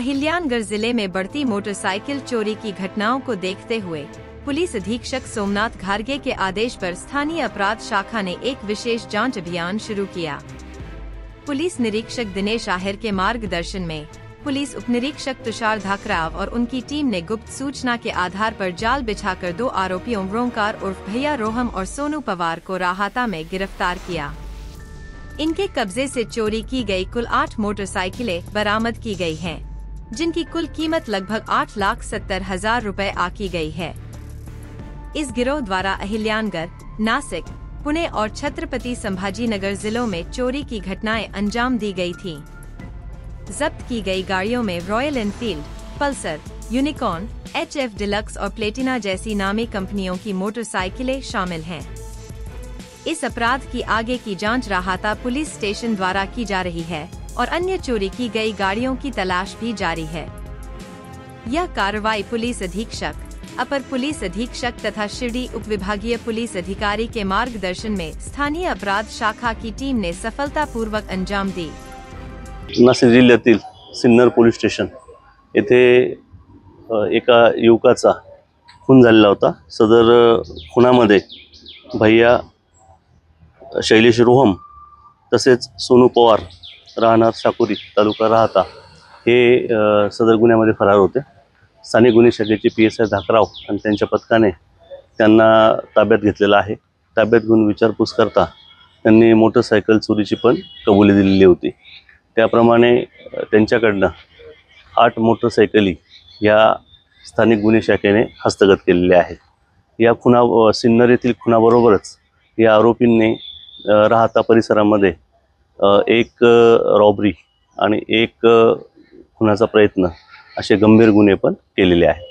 अहिल्यानगर जिले में बढ़ती मोटरसाइकिल चोरी की घटनाओं को देखते हुए पुलिस अधीक्षक सोमनाथ घारगे के आदेश पर स्थानीय अपराध शाखा ने एक विशेष जांच अभियान शुरू किया। पुलिस निरीक्षक दिनेश आहिर के मार्गदर्शन में पुलिस उप निरीक्षक तुषार धाकराव और उनकी टीम ने गुप्त सूचना के आधार पर जाल बिछाकर 2 आरोपियों रोंकार उर्फ भैया रोहम और सोनू पवार को राहाता में गिरफ्तार किया। इनके कब्जे से चोरी की गई कुल 8 मोटरसाइकिलें बरामद की गई हैं, जिनकी कुल कीमत लगभग 8,70,000 रुपए आकी गई है। इस गिरोह द्वारा अहिल्यानगर, नासिक, पुणे और छत्रपति संभाजीनगर जिलों में चोरी की घटनाएं अंजाम दी गई थीं। जब्त की गई गाड़ियों में royal Enfield, Pulsar, unicorn, HF deluxe और प्लेटिना जैसी नामी कंपनियों की मोटरसाइकिलें शामिल हैं। इस अपराध की आगे की जांच राहाता पुलिस स्टेशन द्वारा की जा रही है और अन्य चोरी की गई गाड़ियों की तलाश भी जारी है। यह कार्रवाई पुलिस अधीक्षक, अपर पुलिस अधीक्षक तथा शिरडी उप विभागीय पुलिस अधिकारी के मार्गदर्शन में स्थानीय अपराध शाखा की टीम ने सफलतापूर्वक अंजाम दी। नाशिक जिल्ह्यातील सिन्नर पोलीस स्टेशन येथे एका युवकाचा खून झालेला होता। सदर खुनामध्ये भैया शैलेश रोहम तसेच सोनू पवार राहणार साकुरी तालुका राहाता हे सदर गुन्ह्यामध्ये फरार होते। स्थानिक गुन्हे शाखेचे PSI धाकराव आणि त्यांच्या पथकाने त्यांना ताब्यात घेतलेला आहे। ताब्यात घेऊन विचारपूस करता त्यांनी मोटरसायकल चोरीची पण कबुली दिलेली होती। त्याप्रमाणे त्यांच्याकडनं 8 मोटरसायकली या स्थानिक गुन्हे शाखेने हस्तगत केलेल्या आहेत। या सिन्नर येथील खुनाबरोबरच या आरोपींनी राहाता परिसरामध्ये एक रॉबरी आणि एक खुनाचा प्रयत्न असे गंभीर गुन्हे पण केलेले आहेत।